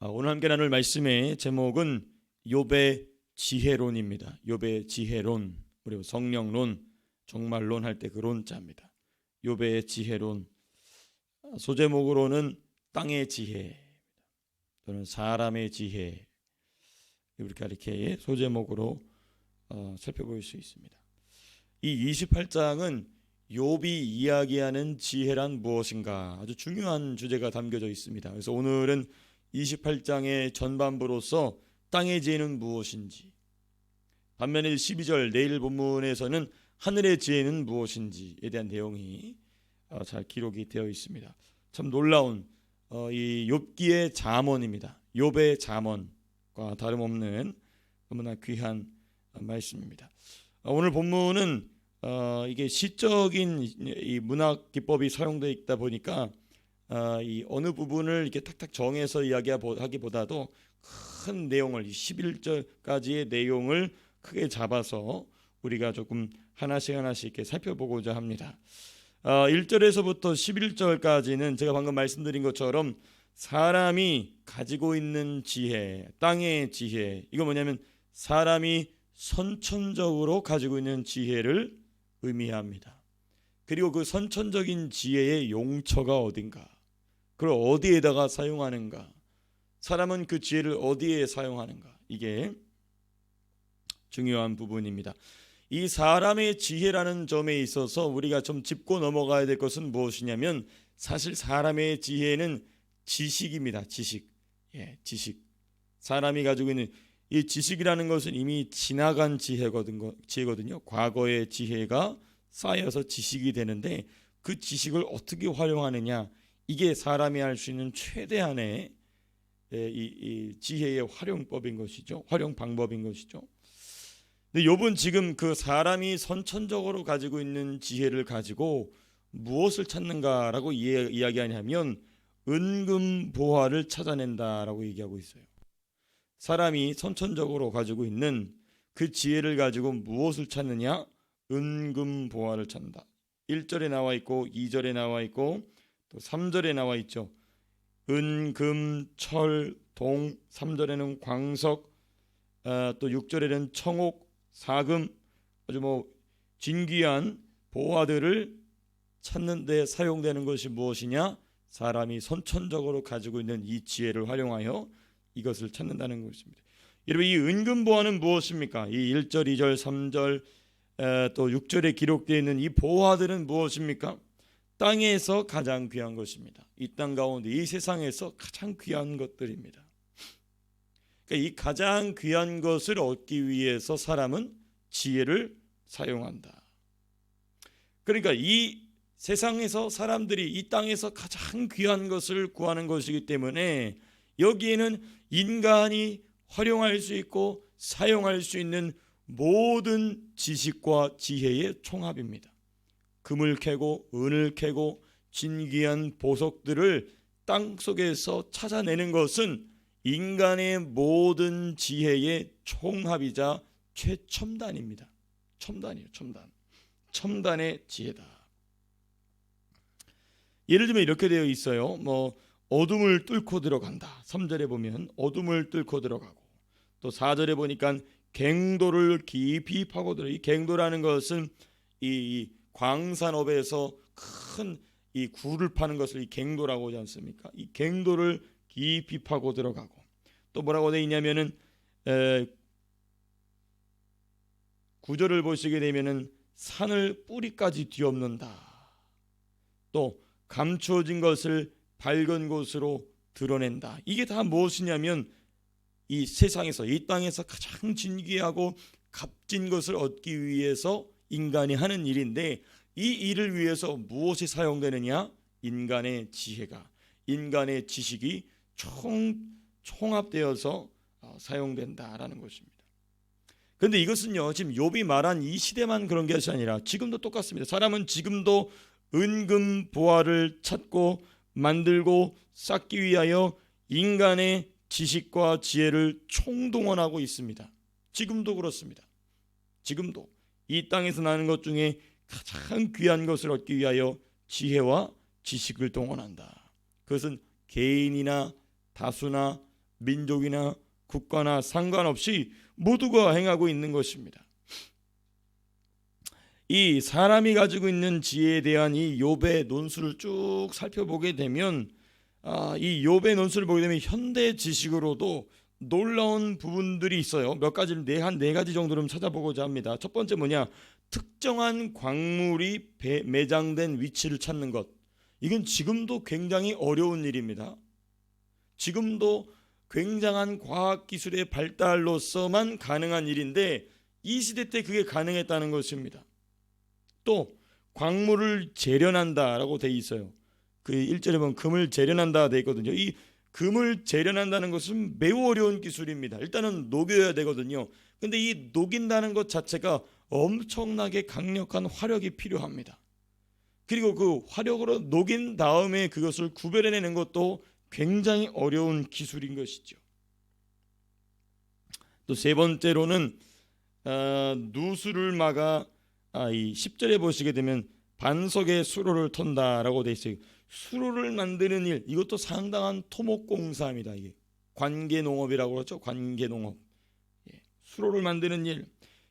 오늘 함께 나눌 말씀의 제목은 욥의 지혜론입니다. 욥의 지혜론, 그리고 성령론, 종말론 할 때 그 론자입니다. 욥의 지혜론, 소제목으로는 땅의 지혜 또는 사람의 지혜, 이렇게 소제목으로 살펴볼 수 있습니다. 이 28장은 욥이 이야기하는 지혜란 무엇인가, 아주 중요한 주제가 담겨져 있습니다. 그래서 오늘은 28장의 전반부로서 땅의 지혜는 무엇인지, 반면에 12절 내일 본문에서는 하늘의 지혜는 무엇인지에 대한 내용이 잘 기록이 되어 있습니다. 참 놀라운 이 욥기의 잠언입니다. 욥의 잠언과 다름없는 너무나 귀한 말씀입니다. 오늘 본문은 이게 시적인 이 문학 기법이 사용되어 있다 보니까 이 어느 부분을 이렇게 탁탁 정해서 이야기하기보다도 큰 내용을 11절까지의 내용을 크게 잡아서 우리가 조금 하나씩 이렇게 살펴보고자 합니다. 1절에서부터 11절까지는 제가 방금 말씀드린 것처럼 사람이 가지고 있는 지혜, 땅의 지혜, 이거 뭐냐면 사람이 선천적으로 가지고 있는 지혜를 의미합니다. 그리고 그 선천적인 지혜의 용처가 어딘가, 그걸 어디에다가 사용하는가, 사람은 그 지혜를 어디에 사용하는가, 이게 중요한 부분입니다. 이 사람의 지혜라는 점에 있어서 우리가 좀 짚고 넘어가야 될 것은 무엇이냐면, 사실 사람의 지혜는 지식입니다. 지식. 사람이 가지고 있는 이 지식이라는 것은 이미 지나간 지혜거든요. 과거의 지혜가 쌓여서 지식이 되는데, 그 지식을 어떻게 활용하느냐, 이게 사람이 할 수 있는 최대한의 이 지혜의 활용법인 것이죠. 활용 방법인 것이죠. 근데 욥은 지금 그 사람이 선천적으로 가지고 있는 지혜를 가지고 무엇을 찾는가라고 이야기하냐면 은금보화를 찾아낸다라고 얘기하고 있어요. 사람이 선천적으로 가지고 있는 그 지혜를 가지고 무엇을 찾느냐? 은금보화를 찾는다. 1절에 나와 있고 2절에 나와 있고 또 3절에 나와 있죠. 은, 금, 철, 동, 3절에는 광석, 또 6절에는 청옥, 사금, 아주 진귀한 보화들을 찾는 데 사용되는 것이 무엇이냐? 사람이 선천적으로 가지고 있는 이 지혜를 활용하여 이것을 찾는다는 것입니다. 여러분, 이 은금보화는 무엇입니까? 이 1절, 2절, 3절, 또 6절에 기록되어 있는 이 보화들은 무엇입니까? 땅에서 가장 귀한 것입니다. 이 땅 가운데, 이 세상에서 가장 귀한 것들입니다. 그러니까 이 가장 귀한 것을 얻기 위해서 사람은 지혜를 사용한다. 그러니까 이 세상에서 사람들이 이 땅에서 가장 귀한 것을 구하는 것이기 때문에 여기에는 인간이 활용할 수 있고 사용할 수 있는 모든 지식과 지혜의 총합입니다. 금을 캐고 은을 캐고 진귀한 보석들을 땅 속에서 찾아내는 것은 인간의 모든 지혜의 총합이자 최첨단입니다. 첨단이에요. 첨단의 지혜다. 예를 들면 이렇게 되어 있어요. 어둠을 뚫고 들어간다. 3절에 보면 어둠을 뚫고 들어가고, 또 4절에 보니까 갱도를 깊이 파고들어. 이 갱도라는 것은 이 광산업에서 큰 이 굴을 파는 것을 이 갱도라고 하지 않습니까? 이 갱도를 깊이 파고 들어가고, 또 뭐라고 되어 있냐면은 9절을 보시게 되면은 산을 뿌리까지 뒤엎는다. 또 감추어진 것을 밝은 곳으로 드러낸다. 이게 다 무엇이냐면 이 세상에서, 이 땅에서 가장 진귀하고 값진 것을 얻기 위해서 인간이 하는 일인데, 이 일을 위해서 무엇이 사용되느냐? 인간의 지혜가, 인간의 지식이 총합되어서 사용된다라는 것입니다. 그런데 이것은요, 지금 욥이 말한 이 시대만 그런 것이 아니라 지금도 똑같습니다. 사람은 지금도 은금 보화를 찾고 만들고 쌓기 위하여 인간의 지식과 지혜를 총동원하고 있습니다. 지금도 그렇습니다. 지금도 이 땅에서 나는 것 중에 가장 귀한 것을 얻기 위하여 지혜와 지식을 동원한다. 그것은 개인이나 다수나 민족이나 국가나 상관없이 모두가 행하고 있는 것입니다. 이 사람이 가지고 있는 지혜에 대한 이 욥의 논술을 쭉 살펴보게 되면 이 욥의 논술을 보게 되면 현대 지식으로도 놀라운 부분들이 있어요. 몇 가지를 한 네 가지 정도를 찾아보고자 합니다. 첫 번째 뭐냐? 특정한 광물이 매장된 위치를 찾는 것. 이건 지금도 굉장히 어려운 일입니다. 지금도 굉장한 과학기술의 발달로서만 가능한 일인데 이 시대 때 그게 가능했다는 것입니다. 또 광물을 재련한다라고 돼 있어요. 그 1절에 보면 금을 재련한다 돼 있거든요. 이 금을 재련한다는 것은 매우 어려운 기술입니다. 일단은 녹여야 되거든요. 근데 이 녹인다는 것 자체가 엄청나게 강력한 화력이 필요합니다. 그리고 그 화력으로 녹인 다음에 그것을 구별해내는 것도 굉장히 어려운 기술인 것이죠. 또 세 번째로는 누수를 막아 이 10절에 보시게 되면 반석에 수로를 턴다라고 돼 있어요. 수로를 만드는 일, 이것도 상당한 토목공사입니다. 이게 관계농업이라고 그러죠. 관계농업. 수로를 만드는 일.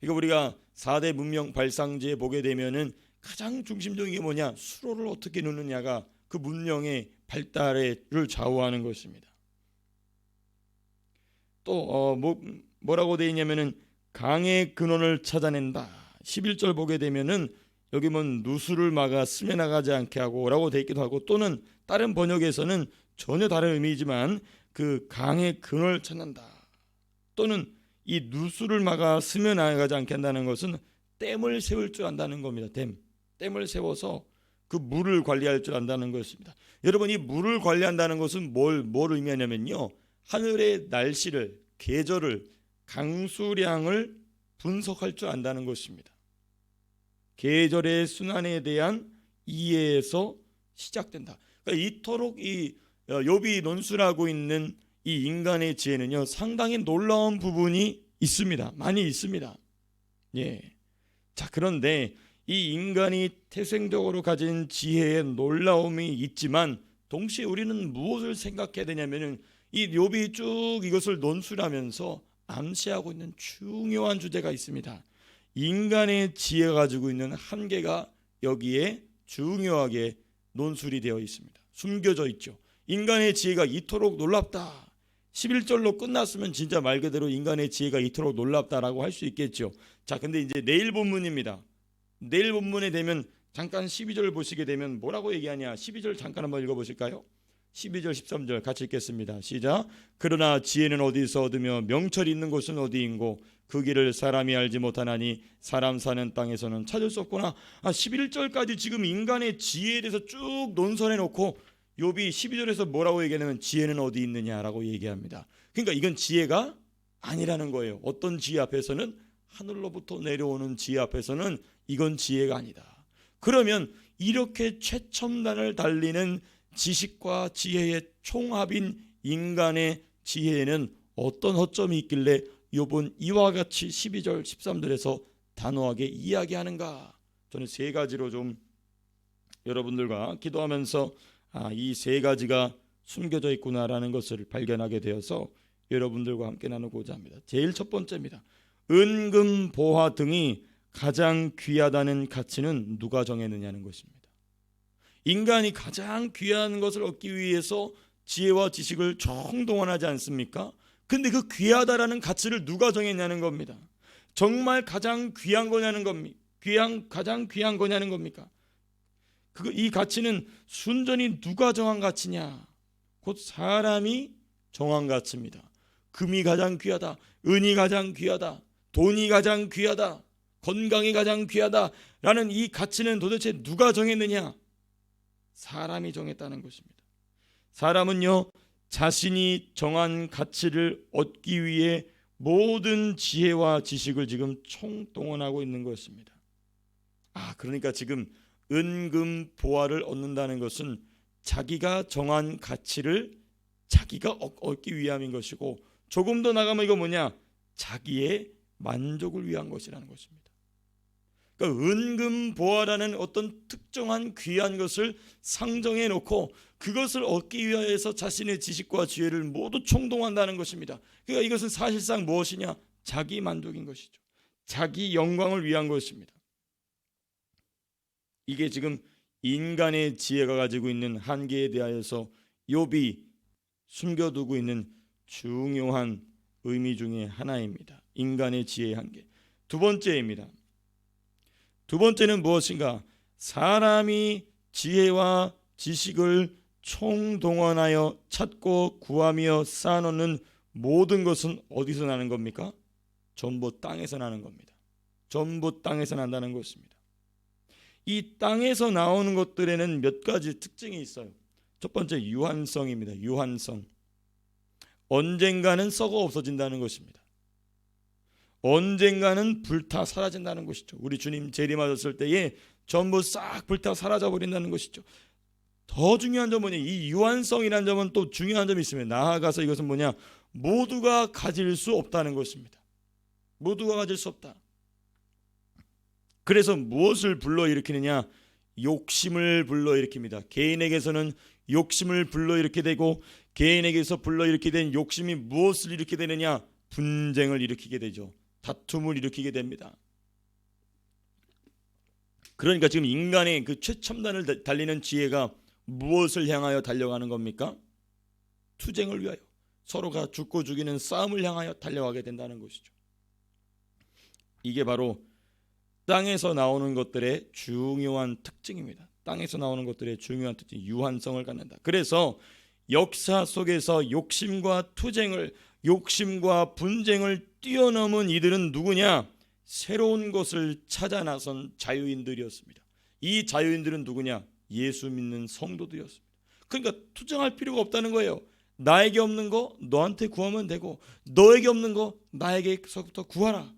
이거 우리가 4대 문명 발상지에 보게 되면은 가장 중심적인 게 뭐냐? 수로를 어떻게 놓느냐가 그 문명의 발달을 좌우하는 것입니다. 또 뭐라고 돼 있냐면은 강의 근원을 찾아낸다. 11절 보게 되면은 여기 뭐 누수를 막아 스며나가지 않게 하고라고 돼 있기도 하고, 또는 다른 번역에서는 전혀 다른 의미이지만 그 강의 근원을 찾는다. 또는 이 누수를 막아 스며나가지 않게 한다는 것은 댐을 세울 줄 안다는 겁니다. 댐을 세워서 그 물을 관리할 줄 안다는 것입니다. 여러분, 이 물을 관리한다는 것은 뭘 의미하냐면요, 하늘의 날씨를, 계절을, 강수량을 분석할 줄 안다는 것입니다. 계절의 순환에 대한 이해에서 시작된다. 그러니까 이토록 이 욥이 논술하고 있는 이 인간의 지혜는요, 상당히 놀라운 부분이 있습니다. 많이 있습니다. 자, 그런데 이 인간이 태생적으로 가진 지혜의 놀라움이 있지만 동시에 우리는 무엇을 생각해야 되냐면은 이 욥이 쭉 이것을 논술하면서 암시하고 있는 중요한 주제가 있습니다. 인간의 지혜가 가지고 있는 한계가 여기에 중요하게 논술이 되어 있습니다. 숨겨져 있죠. 인간의 지혜가 이토록 놀랍다. 11절로 끝났으면 진짜 말 그대로 인간의 지혜가 이토록 놀랍다라고 할 수 있겠죠. 자, 근데 이제 내일 본문입니다. 내일 본문에 되면 잠깐 12절을 보시게 되면 뭐라고 얘기하냐? 12절 잠깐 한번 읽어보실까요? 12절 13절 같이 읽겠습니다. 시작. 그러나 지혜는 어디서 얻으며 명철이 있는 곳은 어디인고 그 길을 사람이 알지 못하나니 사람 사는 땅에서는 찾을 수 없구나. 11절까지 지금 인간의 지혜에 대해서 쭉 논설해 놓고 욥이 12절에서 뭐라고 얘기하냐면 지혜는 어디 있느냐라고 얘기합니다. 그러니까 이건 지혜가 아니라는 거예요. 어떤 지혜 앞에서는, 하늘로부터 내려오는 지혜 앞에서는 이건 지혜가 아니다. 그러면 이렇게 최첨단을 달리는 지식과 지혜의 총합인 인간의 지혜에는 어떤 허점이 있길래 욥은 이와 같이 12절 13절에서 단호하게 이야기하는가? 저는 세 가지로 좀 여러분들과 기도하면서 이 세 가지가 숨겨져 있구나라는 것을 발견하게 되어서 여러분들과 함께 나누고자 합니다. 제일 첫 번째입니다. 은금, 보화 등이 가장 귀하다는 가치는 누가 정했느냐는 것입니다. 인간이 가장 귀한 것을 얻기 위해서 지혜와 지식을 총동원하지 않습니까? 근데 그 귀하다라는 가치를 누가 정했냐는 겁니다. 정말 가장 귀한 거냐는 겁니다. 가장 귀한 거냐는 겁니까? 이 가치는 순전히 누가 정한 가치냐? 곧 사람이 정한 가치입니다. 금이 가장 귀하다, 은이 가장 귀하다, 돈이 가장 귀하다, 건강이 가장 귀하다라는 이 가치는 도대체 누가 정했느냐? 사람이 정했다는 것입니다. 사람은요, 자신이 정한 가치를 얻기 위해 모든 지혜와 지식을 지금 총동원하고 있는 것입니다. 그러니까 지금 은금 보화를 얻는다는 것은 자기가 정한 가치를 자기가 얻기 위함인 것이고, 조금 더 나가면 이거 뭐냐? 자기의 만족을 위한 것이라는 것입니다. 그러니까 은금 보화라는 어떤 특정한 귀한 것을 상정해 놓고 그것을 얻기 위하여서 자신의 지식과 지혜를 모두 총동한다는 것입니다. 그러니까 이것은 사실상 무엇이냐? 자기 만족인 것이죠. 자기 영광을 위한 것입니다. 이게 지금 인간의 지혜가 가지고 있는 한계에 대하여서 욥이 숨겨두고 있는 중요한 의미 중에 하나입니다. 인간의 지혜의 한계. 두 번째입니다. 두 번째는 무엇인가? 사람이 지혜와 지식을 총동원하여 찾고 구하며 쌓아놓는 모든 것은 어디서 나는 겁니까? 전부 땅에서 나는 겁니다. 전부 땅에서 난다는 것입니다. 이 땅에서 나오는 것들에는 몇 가지 특징이 있어요. 첫 번째, 유한성입니다. 유한성. 언젠가는 썩어 없어진다는 것입니다. 언젠가는 불타 사라진다는 것이죠. 우리 주님 재림하셨을 때에 전부 싹 불타 사라져 버린다는 것이죠. 더 중요한 점은 이 유한성이라는 점은 또 중요한 점이 있습니다. 나아가서 이것은 뭐냐? 모두가 가질 수 없다는 것입니다. 모두가 가질 수 없다. 그래서 무엇을 불러일으키느냐? 욕심을 불러일으킵니다. 개인에게서는 욕심을 불러일으키게 되고, 개인에게서 불러일으키게 된 욕심이 무엇을 일으키게 되느냐? 분쟁을 일으키게 되죠. 다툼을 일으키게 됩니다. 그러니까 지금 인간의 그 최첨단을 달리는 지혜가 무엇을 향하여 달려가는 겁니까? 투쟁을 위하여, 서로가 죽고 죽이는 싸움을 향하여 달려가게 된다는 것이죠. 이게 바로 땅에서 나오는 것들의 중요한 특징입니다. 땅에서 나오는 것들의 중요한 특징, 유한성을 갖는다. 그래서 역사 속에서 욕심과 투쟁을, 욕심과 분쟁을 뛰어넘은 이들은 누구냐? 새로운 것을 찾아 나선 자유인들이었습니다. 이 자유인들은 누구냐? 예수 믿는 성도들이었습니다. 그러니까 투쟁할 필요가 없다는 거예요. 나에게 없는 거 너한테 구하면 되고, 너에게 없는 거 나에게서부터 구하라.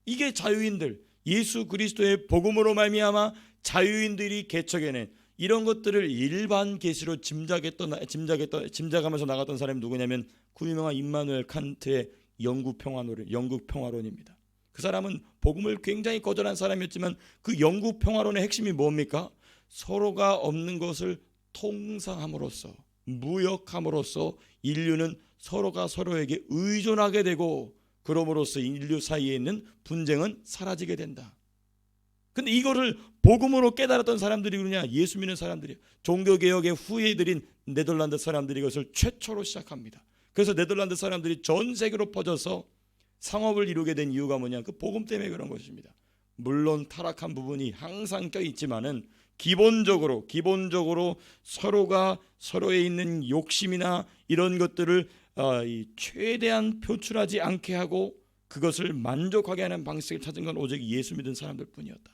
이게 자유인들, 예수 그리스도의 복음으로 말미암아 자유인들이 개척해낸 이런 것들을 일반 계시로 짐작하면서 나갔던 사람이 누구냐면 그 유명한 임마누엘 칸트의 영국 평화론입니다. 그 사람은 복음을 굉장히 거절한 사람이었지만 그 영국 평화론의 핵심이 뭡니까? 서로가 없는 것을 통상함으로써, 무역함으로써 인류는 서로가 서로에게 의존하게 되고, 그럼으로써 인류 사이에 있는 분쟁은 사라지게 된다. 근데 이거를 복음으로 깨달았던 사람들이 누구냐? 예수 믿는 사람들이에요. 종교개혁의 후예들인 네덜란드 사람들이 이것을 최초로 시작합니다. 그래서 네덜란드 사람들이 전 세계로 퍼져서 상업을 이루게 된 이유가 뭐냐? 그 복음 때문에 그런 것입니다. 물론 타락한 부분이 항상 껴있지만은 기본적으로 서로가 서로에 있는 욕심이나 이런 것들을 최대한 표출하지 않게 하고 그것을 만족하게 하는 방식을 찾은 건 오직 예수 믿은 사람들 뿐이었다.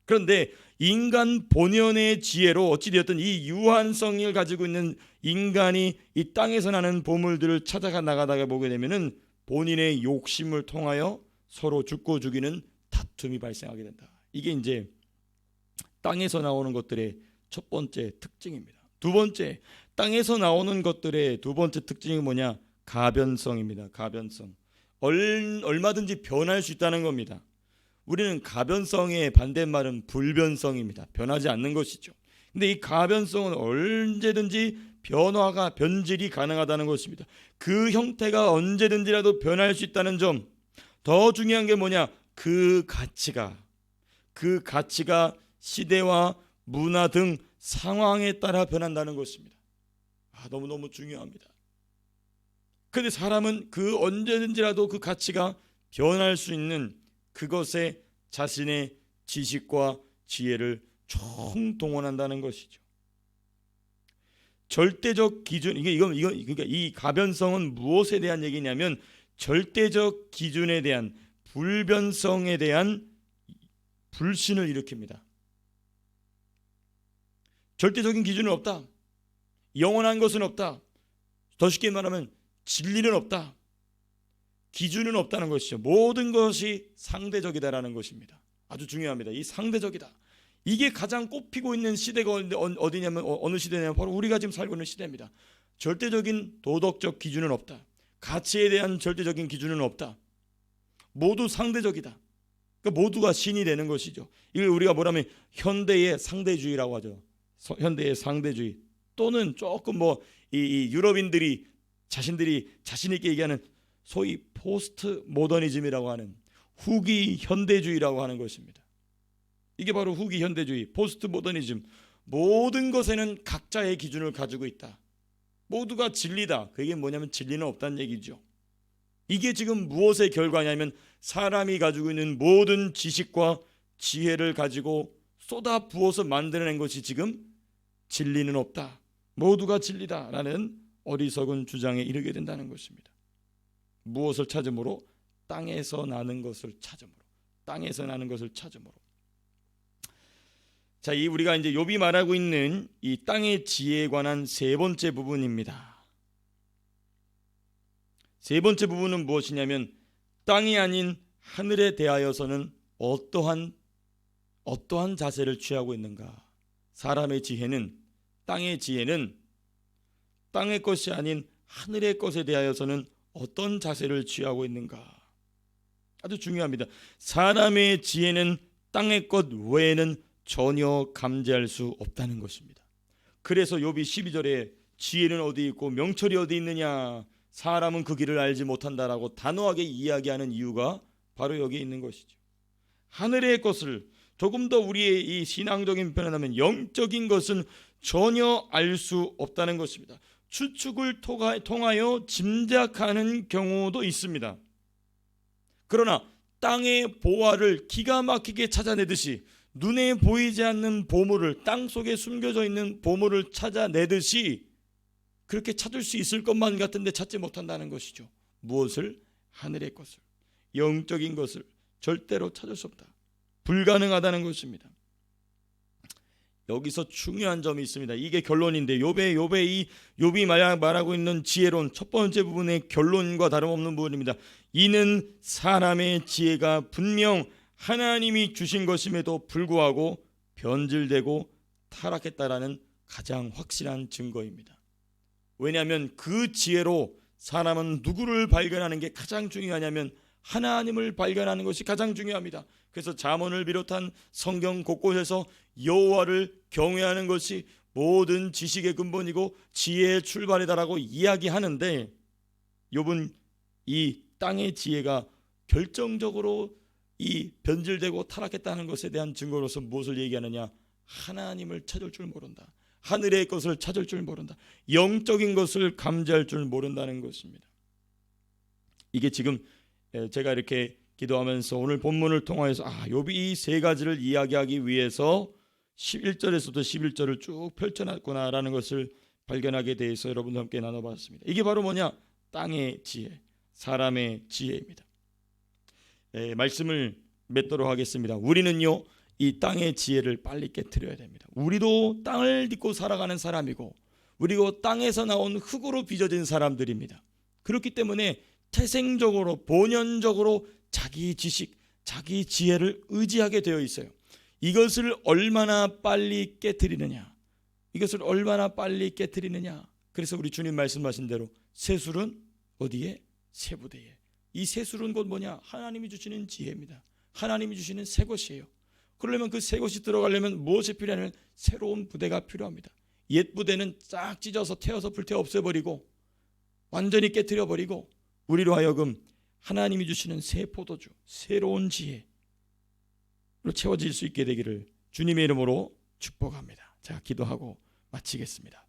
그런데 인간 본연의 지혜로 어찌되었든 이 유한성을 가지고 있는 인간이 이 땅에서 나는 보물들을 찾아가 나가다가 보게 되면은 본인의 욕심을 통하여 서로 죽고 죽이는 다툼이 발생하게 된다. 이게 이제 땅에서 나오는 것들의 첫 번째 특징입니다. 두 번째, 땅에서 나오는 것들의 두 번째 특징이 뭐냐? 가변성입니다. 가변성. 얼마든지 변할 수 있다는 겁니다. 우리는 가변성의 반대말은 불변성입니다. 변하지 않는 것이죠. 근데 이 가변성은 언제든지 변질이 가능하다는 것입니다. 그 형태가 언제든지라도 변할 수 있다는 점. 더 중요한 게 뭐냐? 그 가치가 시대와 문화 등 상황에 따라 변한다는 것입니다. 너무너무 중요합니다. 그런데 사람은 그 언제든지라도 그 가치가 변할 수 있는 그것에 자신의 지식과 지혜를 총동원한다는 것이죠. 절대적 기준, 그러니까 이 가변성은 무엇에 대한 얘기냐면 절대적 기준에 대한, 불변성에 대한 불신을 일으킵니다. 절대적인 기준은 없다. 영원한 것은 없다. 더 쉽게 말하면 진리는 없다. 기준은 없다는 것이죠. 모든 것이 상대적이다라는 것입니다. 아주 중요합니다. 이 상대적이다. 이게 가장 꼽히고 있는 시대가 어디냐면 어느 시대냐면 바로 우리가 지금 살고 있는 시대입니다. 절대적인 도덕적 기준은 없다. 가치에 대한 절대적인 기준은 없다. 모두 상대적이다. 그러니까 모두가 신이 되는 것이죠. 이걸 우리가 뭐라면 현대의 상대주의라고 하죠. 현대의 상대주의, 또는 조금 이 유럽인들이 자신들이 자신 있게 얘기하는 소위 포스트 모더니즘이라고 하는 후기 현대주의라고 하는 것입니다. 이게 바로 후기 현대주의, 포스트 모더니즘. 모든 것에는 각자의 기준을 가지고 있다. 모두가 진리다. 그게 뭐냐면 진리는 없다는 얘기죠. 이게 지금 무엇의 결과냐면 사람이 가지고 있는 모든 지식과 지혜를 가지고 쏟아 부어서 만들어낸 것이 지금 진리는 없다, 모두가 진리다라는 어리석은 주장에 이르게 된다는 것입니다. 무엇을 찾음으로? 땅에서 나는 것을 찾음으로. 땅에서 나는 것을 찾음으로. 자, 이 우리가 이제 욥이 말하고 있는 이 땅의 지혜에 관한 세 번째 부분입니다. 세 번째 부분은 무엇이냐면 땅이 아닌 하늘에 대하여서는 어떠한 자세를 취하고 있는가. 사람의 지혜는, 땅의 지혜는 땅의 것이 아닌 하늘의 것에 대하여서는 어떤 자세를 취하고 있는가. 아주 중요합니다. 사람의 지혜는 땅의 것 외에는 전혀 감지할 수 없다는 것입니다. 그래서 욥이 12절에 지혜는 어디 있고 명철이 어디 있느냐, 사람은 그 길을 알지 못한다라고 단호하게 이야기하는 이유가 바로 여기에 있는 것이죠. 하늘의 것을, 조금 더 우리의 이 신앙적인 표현을 하면 영적인 것은 전혀 알 수 없다는 것입니다. 추측을 통하여 짐작하는 경우도 있습니다. 그러나 땅의 보화를 기가 막히게 찾아내듯이, 눈에 보이지 않는 보물을, 땅 속에 숨겨져 있는 보물을 찾아내듯이 그렇게 찾을 수 있을 것만 같은데 찾지 못한다는 것이죠. 무엇을? 하늘의 것을, 영적인 것을 절대로 찾을 수 없다, 불가능하다는 것입니다. 여기서 중요한 점이 있습니다. 이게 결론인데, 욥이 말하고 있는 지혜론 첫 번째 부분의 결론과 다름없는 부분입니다. 이는 사람의 지혜가 분명 하나님이 주신 것임에도 불구하고 변질되고 타락했다라는 가장 확실한 증거입니다. 왜냐하면 그 지혜로 사람은 누구를 발견하는 게 가장 중요하냐면 하나님을 발견하는 것이 가장 중요합니다. 그래서 잠언을 비롯한 성경 곳곳에서 여호와를 경외하는 것이 모든 지식의 근본이고 지혜의 출발이다라고 이야기하는데, 욥은 이 땅의 지혜가 결정적으로 이 변질되고 타락했다는 것에 대한 증거로서 무엇을 얘기하느냐? 하나님을 찾을 줄 모른다, 하늘의 것을 찾을 줄 모른다, 영적인 것을 감지할 줄 모른다는 것입니다. 이게 지금 제가 이렇게 기도하면서 오늘 본문을 통하여서 욥이 이 세 가지를 이야기하기 위해서 11절에서도 11절을 쭉 펼쳐놨구나라는 것을 발견하게 돼서 여러분과 함께 나눠봤습니다. 이게 바로 뭐냐? 땅의 지혜, 사람의 지혜입니다. 말씀을 맺도록 하겠습니다. 우리는요, 이 땅의 지혜를 빨리 깨트려야 됩니다. 우리도 땅을 딛고 살아가는 사람이고, 우리도 땅에서 나온 흙으로 빚어진 사람들입니다. 그렇기 때문에 태생적으로, 본연적으로 자기 지식, 자기 지혜를 의지하게 되어 있어요. 이것을 얼마나 빨리 깨트리느냐, 이것을 얼마나 빨리 깨트리느냐. 그래서 우리 주님 말씀하신 대로 새술은 어디에? 새부대에. 이 새술은 곧 뭐냐? 하나님이 주시는 지혜입니다. 하나님이 주시는 새 것이에요. 그러려면 그 새 것이 들어가려면 무엇이 필요하냐면 새로운 부대가 필요합니다. 옛 부대는 쫙 찢어서 태워서 불태워 없애버리고 완전히 깨트려버리고, 우리로 하여금 하나님이 주시는 새 포도주, 새로운 지혜로 채워질 수 있게 되기를 주님의 이름으로 축복합니다. 자, 기도하고 마치겠습니다.